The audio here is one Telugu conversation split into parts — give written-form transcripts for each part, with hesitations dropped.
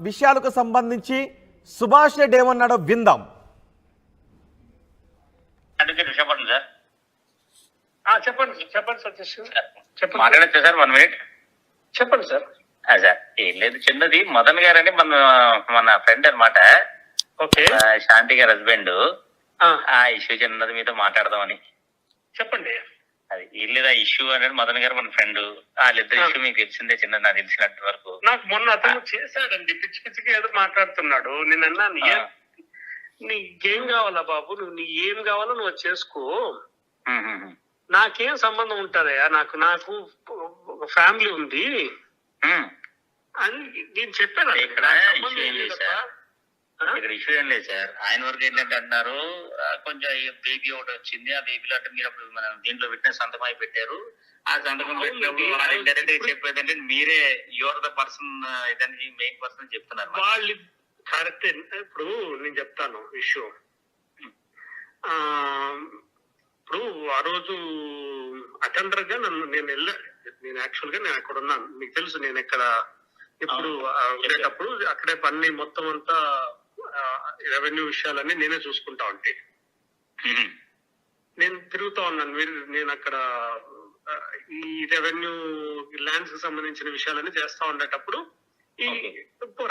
విషయాలకు సంబంధించి సుభాష్ రెడ్డి ఏమన్నాడో విందాం. చెప్పండి సార్. చెప్పండి సతీష్ చెప్పండి. మాట్లాడచ్చు సార్ 1 మినిట్. చెప్పండి సార్. సార్ ఏం లేదు, చిన్నది మదన్ గారు అని మన ఫ్రెండ్ అనమాట, ఓకే, శాంతి గారి హస్బెండ్. ఆ ఇష్యూ చిన్నది మీతో మాట్లాడదామని. చెప్పండి. అది ఏం లేదు, ఆ ఇష్యూ అనేది మదన్ గారు మన ఫ్రెండ్, వాళ్ళిద్దరు ఇష్యూ మీకు తెలిసిందే చిన్నది, నాకు తెలిసినంత వరకు. నాకు మొన్న అతను చేశాడండి, పిచ్చి పిచ్చిగా ఏదో మాట్లాడుతున్నాడు. నేను అన్నాను, నీకేం కావాలా బాబు, నీ ఏం కావాలో నువ్వు చేసుకో, నాకేం సంబంధం ఉంటుందయ్యా, నాకు ఒక ఫ్యామిలీ ఉంది అని నేను చెప్పాను. ఇక్కడ ఇష్యూ ఏం లేదు సార్, ఇక్కడ ఇష్యూ ఏం లేదు సార్. ఆయన వరకు ఏంటంటే అంటున్నారు, కొంచెం బేబీ ఒకటి వచ్చింది, ఆ బేబీలో అంటే మీరు అప్పుడు మనం దీంట్లో విట్నెస్ సంతకం అయి పెట్టారు. ఆ సంతకం పెట్టినప్పుడు వాళ్ళు ఇండైరెక్ట్ గా చెప్పేదంటే మీరే యువర్ ద పర్సన్, ఇదని మెయిన్ పర్సన్ చెప్తున్నారు వాళ్ళు. కరెక్ట్. ఇప్పుడు నేను చెప్తాను ఇష్యూ. ఇప్పుడు ఆ రోజు అటెండర్ గా నేను యాక్చువల్ గా నేను అక్కడ ఉన్నాను, మీకు తెలుసు. నేను ఎక్కడ ఇప్పుడు ఉండేటప్పుడు అక్కడే పని మొత్తం అంతా రెవెన్యూ విషయాలన్నీ నేనే చూసుకుంటా ఉంటే నేను తిరుగుతా ఉన్నాను. నేను అక్కడ ఈ రెవెన్యూ ల్యాండ్స్ కి సంబంధించిన విషయాలన్నీ చేస్తా ఉండేటప్పుడు ఈ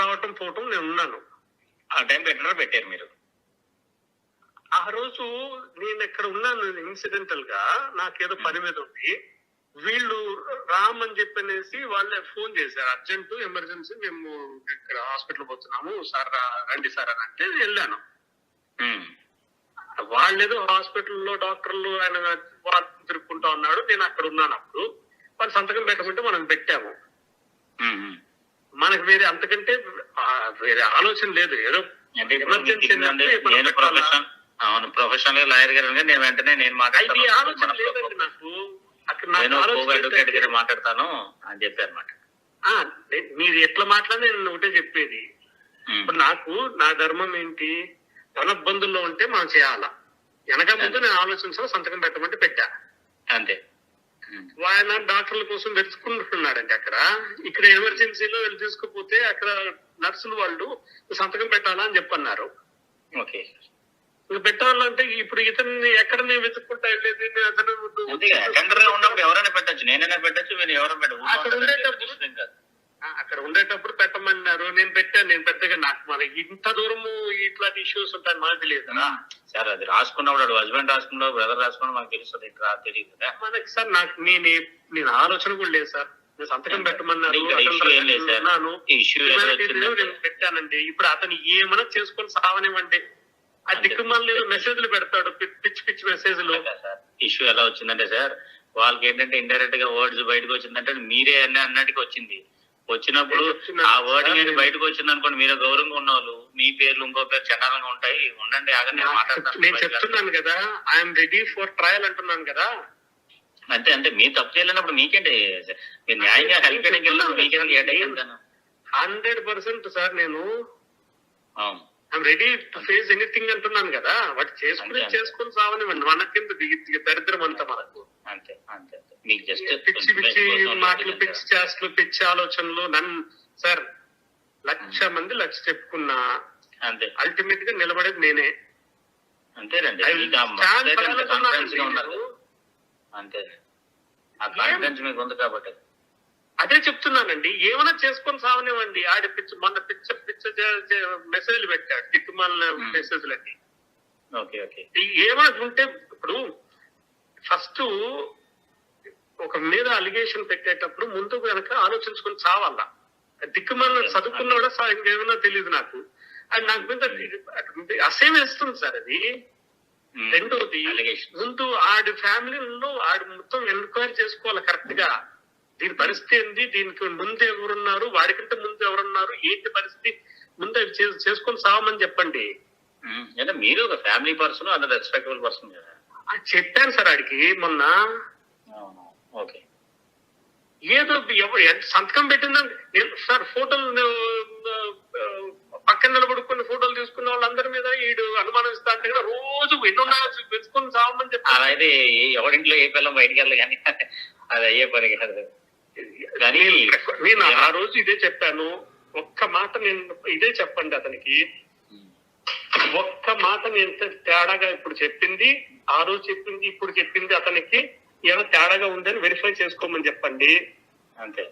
రావటం పోవటం నేను ఉన్నాను. ఆ టైం పెట్టారు మీరు. ఆ రోజు నేను ఎక్కడ ఉన్నాను, ఇన్సిడెంటల్ గా నాకేదో పని మీద ఉంది. వీళ్ళు రామ్ అని చెప్పనేసి వాళ్ళే ఫోన్ చేశారు, అర్జెంట్ ఎమర్జెన్సీ, మేము ఇక్కడ హాస్పిటల్ పోతున్నాము సార్, రండి సార్ అని అంటే వెళ్ళాను. వాళ్ళేదో హాస్పిటల్లో డాక్టర్లు ఆయన వాళ్ళు తిరుక్కుంటా ఉన్నాడు, నేను అక్కడ ఉన్నాను. అప్పుడు వాళ్ళు సంతకం పెట్టకుంటే మనం పెట్టాము. మనకు వేరే అంతకంటే వేరే ఆలోచన లేదు. ఏదో ఎమర్జెన్సీ ప్రొఫెషనల్ లాయర్ గారు నేను వెంటనే నేను ఆలోచన లేదండి నాకు. మాట్లాడతాను అని చెప్పి అనమాట. మీరు ఎట్లా మాట్లాడినా నేను ఒకటే చెప్పేది. ఇప్పుడు నాకు నా ధర్మం ఏంటి, ధన ఇబ్బందుల్లో ఉంటే మనం చేయాలా, వెనక ముందు నేను ఆలోచించాలి, సంతకం పెట్టమంటే పెట్టా అంతే. ఆయన డాక్టర్ల కోసం వెతుకుంటున్నాడండి అక్కడ. ఇక్కడ ఎమర్జెన్సీలో వెళ్ళి తీసుకుపోతే అక్కడ నర్సులు వాళ్ళు సంతకం పెట్టాలా అని చెప్పన్నారు. ఓకే, ఇంకా పెట్టాలంటే ఇప్పుడు ఇతన్ని ఎక్కడ నేను వెతుక్కుంటా వెళ్ళేది. ఉన్నప్పుడు ఎవరైనా పెట్టచ్చు, నేనైనా పెట్టచ్చు, మీరు ఎవరైనా పెట్టచ్చు. అక్కడ ఉండేటప్పుడు పెట్టమన్నారు, నేను పెట్టాను. నేను పెద్దగా నాకు మనకి ఇంత దూరము ఇట్లాంటి ఇష్యూస్ ఉంటాయని మనకు తెలియదు కదా సార్. అది రాసుకున్నప్పుడు హస్బెండ్ రాసుకున్నాడు, బ్రదర్ రాసుకున్నాడు, మనకు తెలుస్తుంది, తెలియదు కదా మనకి సార్. నాకు నేను ఆలోచన కూడా లేదు సార్. నేను సంతకం పెట్టమన్నారు, నేను పెట్టానండి. ఇప్పుడు అతను ఏమైనా చేసుకొని సావనివ్వండి, ఆ దిక్కుమాల మెసేజ్లు పెడతాడు, పిచ్చి పిచ్చి మెసేజ్లు. ఇష్యూ ఎలా వచ్చిందంటే సార్, వాళ్ళకి ఏంటంటే ఇండైరెక్ట్ గా వర్డ్స్ బయటకు వచ్చిందంటే మీరే అన్నట్టుగా వచ్చింది. వచ్చినప్పుడు ఆ వర్డ్ అనేది బయటకు వచ్చింది అనుకోండి, మీరు గౌరవంగా ఉన్నవాళ్ళు మీ పేర్లు ఇంకో పేరు చండాలంగా ఉంటాయి. ఉండండి, ఆగండి, నేను మాట్లాడతాను. నేను చెప్తున్నాను కదా, ఐఎమ్ రెడీ ఫర్ ట్రయల్ అంటున్నాను కదా. అంతే అంతే, మీ తప్పు చేయలేనప్పుడు మీకేంటి, మీరు న్యాయంగా హెల్ప్ చేయడానికి వెళ్ళినప్పుడు మీకేంటి 100% సార్. నేను I'm ready to face anything అంటున్నాను కదా. వాటి చేసుకుని సావనివ్వండి, మనకి దరిద్రం అంతా మనకు. అంతే అంతే, మీకు జస్ట్ పిచ్చి పిచ్చి మాటలు, పిచ్చి చేష్టలు, పిచ్చి ఆలోచనలు. నన్ను సార్ 1,00,000 మంది 1,00,000 చెప్పుకున్నా అంతే, అల్టిమేట్ గా నిలబడేది నేనే. అంతేనండి, అంతే. ఆ కాన్ఫిడెన్స్ మీకు ఉంది కాబట్టి అదే చెప్తున్నానండి. ఏమైనా చేసుకొని సావనివ్వండి. ఆడి మొన్న పిచ్చ మెసేజ్లు పెట్టాడు, దిక్కుమాలిన మెసేజ్లకి. ఓకే ఓకే, ఏమైనా ఉంటే ఇప్పుడు ఫస్ట్ ఒక మీద అలిగేషన్ పెట్టేటప్పుడు ముందు కనుక ఆలోచించుకొని చావాలా. దిక్కుమాలిన చదువుకున్నా కూడా ఇంకేమైనా తెలియదు నాకు. అది నాకు మీద అసేమ్ వేస్తుంది సార్ అది. రెండోది, ముందు ఆడి ఫ్యామిలీలో ఆడి మొత్తం ఎంక్వైరీ చేసుకోవాలి కరెక్ట్ గా. దీని పరిస్థితి ఏంది, దీనికి ముందు ఎవరున్నారు, వాడికంటే ముందు ఎవరున్నారు, ఏంటి పరిస్థితి, ముందు అవి చేసుకొని సావమని చెప్పండి. మీరు ఒక ఫ్యామిలీ పర్సన్, అది రెస్పెక్టబుల్ పర్సన్ కదా. చెప్పాను సార్ ఆడికి మొన్న. ఓకే, ఏదో సంతకం పెట్టిందని నేను సార్ ఫోటోలు పక్కన నిలబడుకుని ఫోటోలు తీసుకున్న వాళ్ళందరి మీద వీడు అనుమానిస్తా అంటే కదా. రోజు ఎన్నున్నాయో వెతుకుని సావమని చెప్పి. అలా అయితే ఎవరింట్లో ఏ పిల్లలు బయటికి వెళ్ళదు కానీ అది అయ్యే పని కాదు. నేను ఆ రోజు ఇదే చెప్పాను. ఒక్క మాట నేను ఇదే చెప్పండి అతనికి. ఒక్క మాట నేను తేడాగా ఇప్పుడు చెప్పింది, ఆ రోజు చెప్పింది, ఇప్పుడు చెప్పింది అతనికి ఏమైనా తేడాగా ఉందని వెరిఫై చేసుకోమని చెప్పండి. అంతే.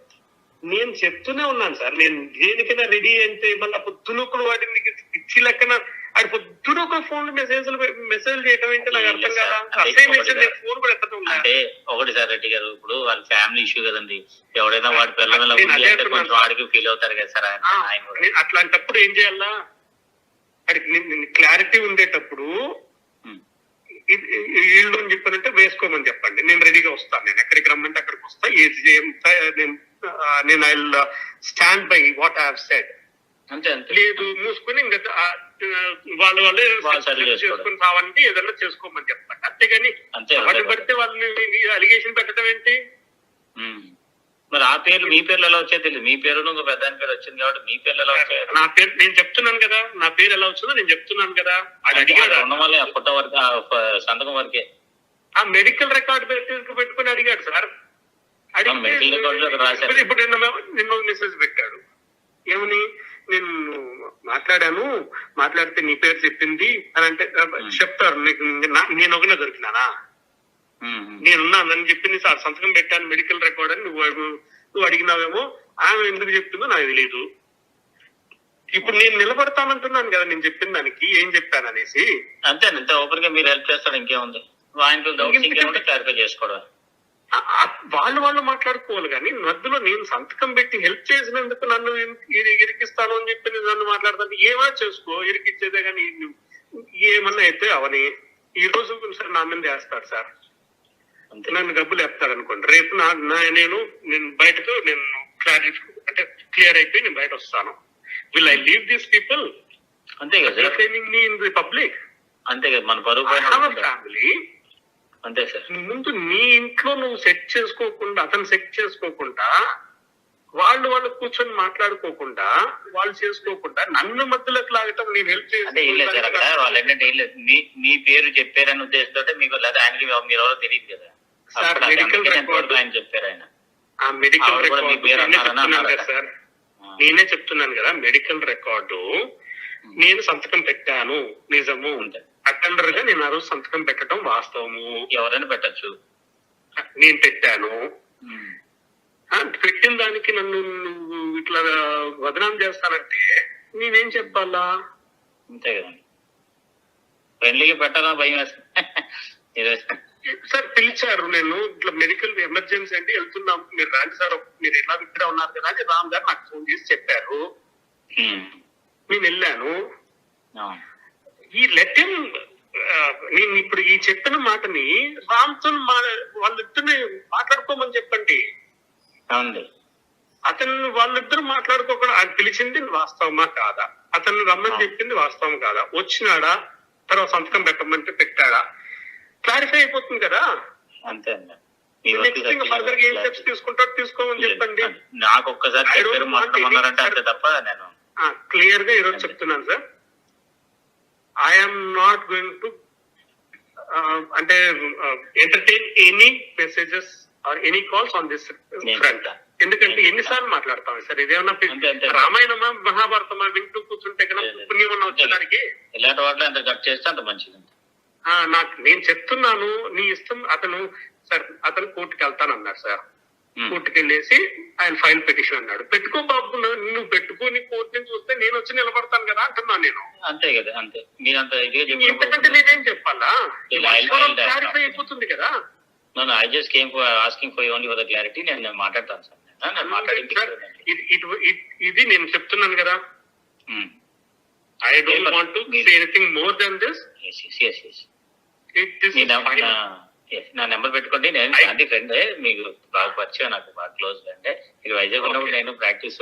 నేను చెప్తూనే ఉన్నాను సార్, నేను దేనికైనా రెడీ అంటే మళ్ళీ పొద్దునొకడు వాటిని పిచ్చి లెక్కన అది పొద్దునొక ఫోన్ మెసేజ్ చేయడం ఏంటి నాకు అర్థం కదా. అసే మెసేజ్ ఫోన్ కూడా ఎత్తడం అంటే ఒకటి సార్ రెడ్డి గారు, ఇప్పుడు వాళ్ళ ఫ్యామిలీ ఇష్యూ కదండి. ఎవడైనా వాడి పిల్లల కొంచెం వాడికి ఫీల్ అవుతారు కదా సార్ ఆయన. అట్లాంటప్పుడు ఏం చేయాలా, వాడికి క్లారిటీ ఉండేటప్పుడు వీళ్ళు అని చెప్పారంటే వేసుకోమని చెప్పండి, నేను రెడీగా వస్తాను, నేను ఎక్కడికి రమ్మంటే అక్కడికి వస్తా, నేను I stand by what I have said. అంతే అంతే. లేదు మూసుకొని ఇంకా వాళ్ళే చేసుకుని రావంటే ఏదన్నా చేసుకోమని చెప్పండి, అంతేగాని వాటిని పడితే వాళ్ళని అలిగేషన్ పెట్టడం ఏంటి. మరి ఆ పేర్లు మీ పేర్లు ఎలా వచ్చాయో తెలియదు. మీ పేరు ఇంకో పెద్ద పేరు వచ్చింది కాబట్టి మీ పేర్లు ఎలా వచ్చాయి? నా పేరు నేను చెప్తున్నాను కదా, నా పేరు ఎలా వచ్చిందో నేను చెప్తున్నాను కదా. ఉన్న వాళ్ళే ఆ ఫోటో వరకు సంతకం వరకే ఆ మెడికల్ రికార్డ్ పెట్టుకుని అడిగాడు సార్. మెడికల్ రికార్డు రాశారు. ఇప్పుడు నిన్న మెసేజ్ పెట్టాడు ఏమని, నేను మాట్లాడితే నీ పేరు చెప్పింది అని అంటే చెప్తారు. నేను ఒకనే దొరికినానా, నేనున్నానని చెప్పింది సార్, సంతకం పెట్టాను మెడికల్ రికార్డ్ అని నువ్వు అడిగినావేమో, ఆమె ఎందుకు చెప్తుందో నాకు తెలియదు. ఇప్పుడు నేను నిలబడతానంటున్నాను కదా, నేను చెప్పిన దానికి ఏం చెప్పాను అనేసి. అంతే అంతే. ఓపెన్ గా మీరు హెల్ప్ చేస్తారు, ఇంకేముంది. ఆయన క్లారిఫై చేసుకోవడం, వాళ్ళు మాట్లాడుకోవాలి. కానీ మధ్యలో నేను సంతకం పెట్టి హెల్ప్ చేసినందుకు నన్ను ఇరికిస్తాను అని చెప్పి నన్ను మాట్లాడతాను. ఏమైనా చేసుకో, ఇరికిచ్చేదే కానీ ఏమన్నా అయితే అవని ఈ రోజు సార్ నా మీద వేస్తాడు సార్, నన్ను డబ్బులు వేస్తాడు అనుకోండి. రేపు నేను బయటకు అంటే క్లియర్ అయిపోయి నేను బయట వస్తాను. Will I leave these people? అంతే కదా, మీ ఇన్ ది పబ్లిక్. అంతే కదా, మన పరువు ఫ్యామిలీ. అంతే సార్. ముందు నీ ఇంట్లో నువ్వు సెట్ చేసుకోకుండా, అతను సెట్ చేసుకోకుండా, వాళ్ళు కూర్చొని మాట్లాడుకోకుండా, వాళ్ళు చేసుకోకుండా నన్ను మధ్యలోకి లాగటం, నేను హెల్ప్ చేయాలి. వాళ్ళు ఏంటంటే మీ పేరు చెప్పారని ఉద్దేశంతో మీకు ఆయనకి మీరు ఎవరో తెలియదు కదా. మెడికల్ రికార్డు ఆయన చెప్పారు, ఆయన ఆ మెడికల్ రికార్డు సార్ నేనే చెప్తున్నాను కదా, మెడికల్ రికార్డు నేను సంతకం పెట్టాను నిజము. అటెండర్ గా నేను ఆ రోజు సంతకం పెట్టడం వాస్తవము. ఎవరైనా పెట్టచ్చు, నేను పెట్టాను. పెట్టిన దానికి నన్ను ఇట్లా వదనాం చేస్తానంటే నేనేం చెప్పాలా? అంతే కదండి. ఫ్రెండ్లీగా పెట్టాలా భయం వేస్తుంది సార్. పిలిచారు, నేను ఇట్లా మెడికల్ ఎమర్జెన్సీ అంటే వెళ్తున్నాము, మీరు రాండి సార్, మీరు ఎలా ఇక్కడే ఉన్నారు కదా అని రామ్ గారు నాకు ఫోన్ చేసి చెప్పారు. నేను వెళ్ళాను. ఈ లెటర్ నేను ఇప్పుడు ఈ చెప్పిన మాటని రామ్తో వాళ్ళిద్దరిని మాట్లాడుకోమని చెప్పండి. అతను వాళ్ళిద్దరు మాట్లాడుకోకుండా ఆయన పిలిచింది వాస్తవమా కాదా, అతను రమ్మని చెప్పింది వాస్తవం కాదా, వచ్చినాడా, తర్వాత సంతకం పెట్టమంటే పెట్టాడా, క్లారిఫై అయిపోతుంది కదా. అంతే. నెక్స్ట్ ఇంకా ఫర్దర్ గా ఏం స్టెప్స్ తీసుకుంటారో తీసుకోమని చెప్పండి. నాకు ఒక్కసారి క్లియర్ గా ఈరోజు చెప్తున్నాను sir, I'm not going to అంటే entertain any messages or any calls on this front. ఎందుకంటే ఎన్నిసార్లు మాట్లాడతాం సార్, ఇదేమన్నా రామాయణమా మహాభారతమా వింటూ కూర్చుంటే కదా పుణ్యమన్నా వచ్చేదానికి. ఇలాంటి వాటిలో ఎంత కట్ చేస్తే అంత మంచిది. నేను చెప్తున్నాను, నీ ఇష్టం. అతను కోర్టుకి వెళ్తానన్నాడు సార్. కోర్టుకి వెళ్ళేసి ఆయన ఫైల్ పిటిషన్ అన్నాడు. పెట్టుకో బాబు, నువ్వు పెట్టుకుని కోర్టు నుంచి వస్తే నేను వచ్చి నిలబడతాను కదా అంటున్నాను నేను. అంతే కదా, అంతే. ఇంతకంటే నేనేం చెప్పాలా? క్లారిఫై అయిపోతుంది కదా. I just came for asking for only for the clarity. నేను మాట్లాడతాను సార్. ఇది నేను చెప్తున్నాను కదా. I don't want to say anything more than this. Yes. నా నెంబర్ పెట్టుకోండి. నేను శాంతి ఫ్రెండ్, మీకు బాగా పరిచయం, నాకు బాగా క్లోజ్ ఫ్రెండ్. ఇక్కడ వైజాగ్ ఉన్నప్పుడు నేను ప్రాక్టీస్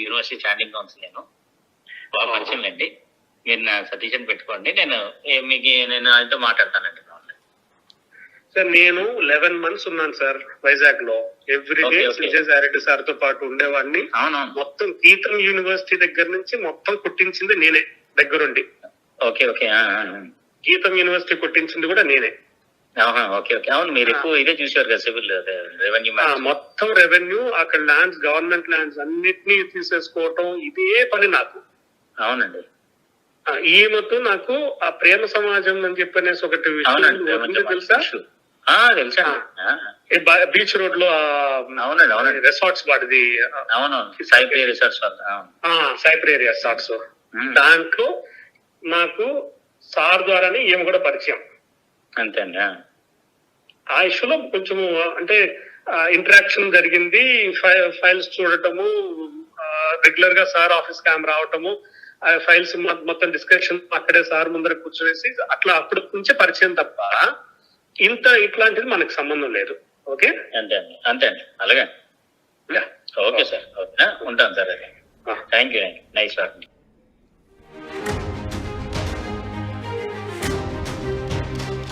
యూనివర్సిటీ స్టాండింగ్ కౌన్సిల్ నేను బాగా పరిచయం అండి. మీరు నా సతీష్ అని పెట్టుకోండి. నేను ఆయనతో మాట్లాడతానండి. సార్ నేను 11 months ఉన్నాను సార్ వైజాగ్ లో. ఎవ్రీ డే విజయసాయిరెడ్డి సార్ తో పాటు ఉండేవాడిని. మొత్తం గీతం యూనివర్సిటీ దగ్గర నుంచి మొత్తం కుట్టించింది నేనే దగ్గరుండి. ఓకే. గీతం యూనివర్సిటీ కుట్టించింది కూడా నేనే. ఓకే ఓకే, అవును మీరు ఎక్కువ ఇదే చూసారు కదా, సివిల్ రెవెన్యూ మొత్తం రెవెన్యూ, అక్కడ ల్యాండ్స్, గవర్నమెంట్ ల్యాండ్స్ అన్నిటినీ తీసేసుకోవటం ఇదే పని నాకు. అవునండి. ఈ మొత్తం నాకు ఆ ప్రేమ సమాజం అని చెప్పనేసి ఒకటి విషయం తెలుసా? తెలుసా? బీచ్ రోడ్ లో అవునండి అవునండి, రిసార్ట్స్ వాడిది. అవునవును, సైప్రే రిసార్ట్స్. సైప్రే రిసార్ట్స్. దాంట్లో నాకు సార్ ద్వారానే ఈమె కూడా పరిచయం. అంతే అండి. ఆ ఇష్యూలో కొంచెం అంటే ఇంటరాక్షన్ జరిగింది, ఫైల్స్ చూడటము, రెగ్యులర్ గా సార్ ఆఫీస్ కి ఆమె రావటము, ఆ ఫైల్స్ మొత్తం డిస్కషన్ అక్కడే సార్ ముందర కూర్చొనేసి అట్లా అప్పుడు నుంచే పరిచయం తప్ప ఇట్లాంటిది మనకు సంబంధం లేదు. ఓకే, అంతే అండి, అంతే అండి, అలాగే. ఓకే సార్, ఉంటాను సార్. అది థ్యాంక్ యూ, నైస్ టాకింగ్.